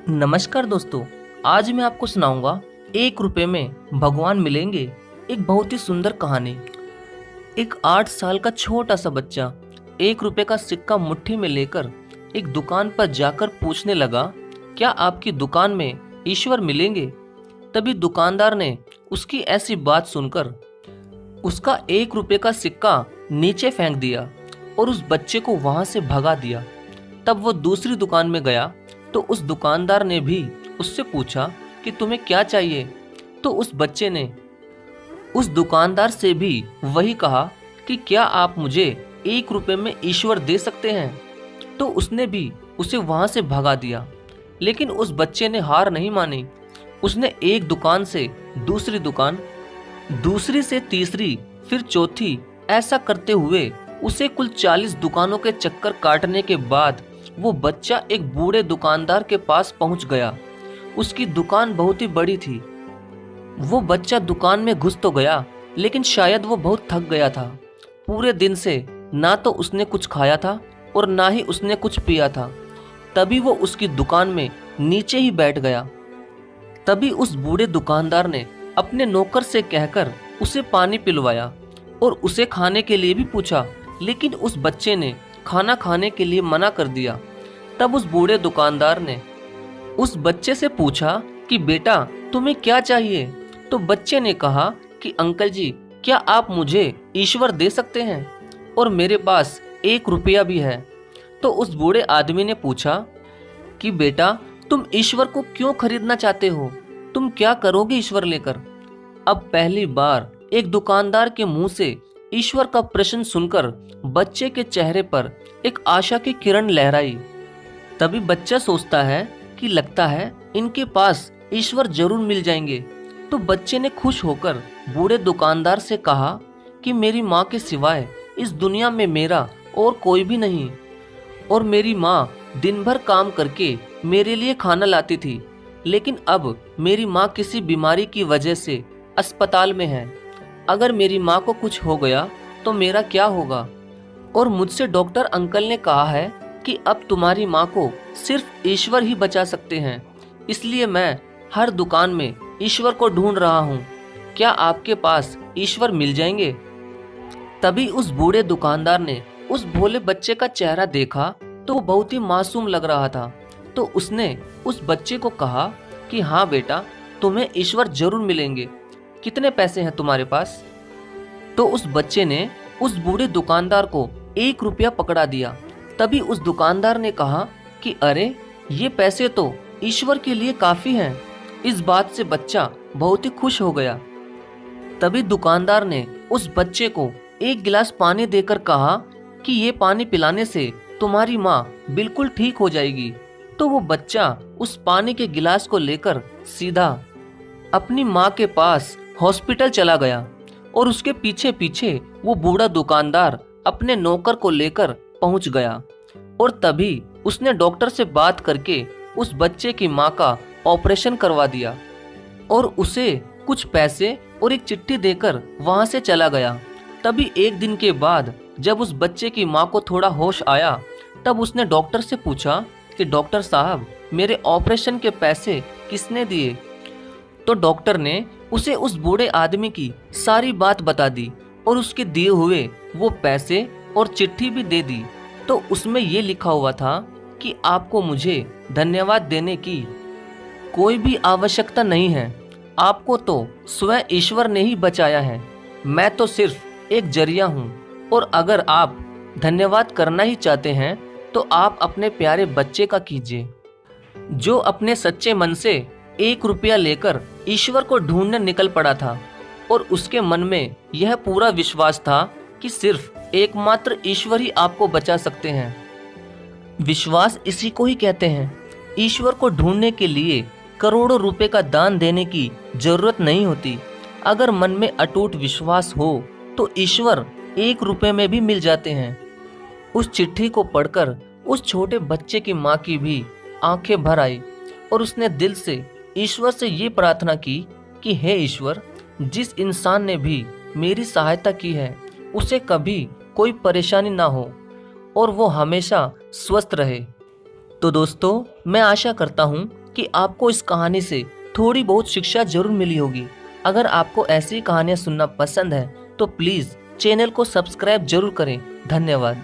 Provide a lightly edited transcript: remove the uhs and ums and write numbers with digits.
नमस्कार दोस्तों। आज मैं आपको सुनाऊंगा 1 रुपए में भगवान मिलेंगे। एक बहुत ही सुंदर कहानी। एक 8 साल का छोटा सा बच्चा 1 रुपए का सिक्का मुट्ठी में लेकर एक दुकान पर जाकर पूछने लगा, क्या आपकी दुकान में ईश्वर मिलेंगे? तभी दुकानदार ने उसकी ऐसी बात सुनकर उसका 1 रुपए का सिक्का नीचे फेंक दिया और उस बच्चे को वहां से भगा दिया। तब वो दूसरी दुकान में गया तो उस दुकानदार ने भी उससे पूछा कि तुम्हें क्या चाहिए। तो उस बच्चे ने उस दुकानदार से भी वही कहा कि क्या आप मुझे 1 रुपए में ईश्वर दे सकते हैं। तो उसने भी उसे वहां से भगा दिया। लेकिन उस बच्चे ने हार नहीं मानी। उसने एक दुकान से दूसरी दुकान, दूसरी से तीसरी, फिर चौथी, ऐसा करते हुए उसे कुल 40 दुकानों के चक्कर काटने के बाद वो बच्चा एक बूढ़े दुकानदार के पास पहुंच गया। उसकी दुकान बहुत ही बड़ी थी। वो बच्चा दुकान में घुस तो गया, लेकिन शायद वो बहुत थक गया था। पूरे दिन से ना तो उसने कुछ खाया था और ना ही उसने कुछ पिया था। तभी वो उसकी दुकान में नीचे ही बैठ गया। तभी उस बूढ़े दुकानदार ने अपने नौकर से कहकर उसे पानी पिलवाया और उसे खाने के लिए भी पूछा, लेकिन उस बच्चे ने खाना खाने के लिए मना कर दिया। तब उस बूढ़े दुकानदार ने उस बच्चे से पूछा कि बेटा, तुम्हें क्या चाहिए? तो बच्चे ने कहा कि अंकल जी, क्या आप मुझे ईश्वर दे सकते हैं? और मेरे पास 1 रुपया भी है। तो उस बूढ़े आदमी ने पूछा कि बेटा, तुम ईश्वर को क्यों खरीदना चाहते हो? तुम क्या करोगे ईश्वर लेकर? अब पहली बार एक दुकानदार के मुंह से ईश्वर का प्रश्न सुनकर बच्चे के चेहरे पर एक आशा की किरण लहराई। तभी बच्चा सोचता है कि लगता है इनके पास ईश्वर जरूर मिल जाएंगे। तो बच्चे ने खुश होकर बूढ़े दुकानदार से कहा कि मेरी माँ के सिवाय इस दुनिया में मेरा और कोई भी नहीं, और मेरी माँ दिन भर काम करके मेरे लिए खाना लाती थी, लेकिन अब मेरी माँ किसी बीमारी की वजह से अस्पताल में है। अगर मेरी माँ को कुछ हो गया तो मेरा क्या होगा? और मुझसे डॉक्टर अंकल ने कहा है कि अब तुम्हारी माँ को सिर्फ ईश्वर ही बचा सकते हैं, इसलिए मैं हर दुकान में ईश्वर को ढूंढ रहा हूँ। क्या आपके पास ईश्वर मिल जाएंगे? तभी उस बूढ़े दुकानदार ने उस भोले बच्चे का चेहरा देखा तो वो बहुत ही मासूम लग रहा था। तो उसने उस बच्चे को कहा कि हाँ बेटा, तुम्हें ईश्वर जरूर मिलेंगे। कितने पैसे हैं तुम्हारे पास? तो उस बच्चे ने उस बूढ़े दुकानदार को 1 रुपया पकड़ा दिया। तभी उस दुकानदार ने कहा कि अरे, ये पैसे तो ईश्वर के लिए काफी हैं। इस बात से बच्चा बहुत ही खुश हो गया। तभी दुकानदार ने उस बच्चे को एक गिलास पानी देकर कहा कि ये पानी पिलाने से तुम्हारी माँ बिल्कुल ठीक हो जाएगी। तो वो बच्चा उस पानी के गिलास को लेकर सीधा अपनी माँ के पास हॉस्पिटल चला गया और उसके पीछे पीछे वो बूढ़ा दुकानदार अपने नौकर को लेकर पहुंच गया। और तभी उसने डॉक्टर से बात करके उस बच्चे की माँ का ऑपरेशन करवा दिया और उसे कुछ पैसे और एक चिट्ठी देकर वहां से चला गया। तभी एक दिन के बाद जब उस बच्चे की माँ को थोड़ा होश आया, तब उसने डॉक्टर से पूछा कि डॉक्टर साहब, मेरे ऑपरेशन के पैसे किसने दिए? तो डॉक्टर ने उसे उस बूढ़े आदमी की सारी बात बता दी और उसके दिए हुए वो पैसे और चिट्ठी भी दे दी। तो उसमें ये लिखा हुआ था कि आपको मुझे धन्यवाद देने की कोई भी आवश्यकता नहीं है। आपको तो स्वयं ईश्वर ने ही बचाया है। मैं तो सिर्फ एक जरिया हूँ, और अगर आप धन्यवाद करना ही चाहते हैं तो आप अपने प्यारे बच्चे का कीजिए, जो अपने सच्चे मन से 1 रुपया लेकर ईश्वर को ढूंढने निकल पड़ा था। और उसके मन में यह पूरा विश्वास था कि सिर्फ एकमात्र ईश्वर ही आपको बचा सकते हैं। विश्वास इसी को ही कहते हैं। ईश्वर को ढूंढने के लिए करोड़ों रुपए का दान देने की जरूरत नहीं होती। अगर मन में अटूट विश्वास हो तो ईश्वर 1 रुपए में भी मिल जाते हैं। उस चिट्ठी को पढ़कर उस छोटे बच्चे की माँ की भी आंखें भर आई और उसने दिल से ईश्वर से ये प्रार्थना की कि हे ईश्वर, जिस इंसान ने भी मेरी सहायता की है उसे कभी कोई परेशानी ना हो और वो हमेशा स्वस्थ रहे। तो दोस्तों, मैं आशा करता हूँ कि आपको इस कहानी से थोड़ी बहुत शिक्षा जरूर मिली होगी। अगर आपको ऐसी कहानियाँ सुनना पसंद है तो प्लीज़ चैनल को सब्सक्राइब जरूर करें। धन्यवाद।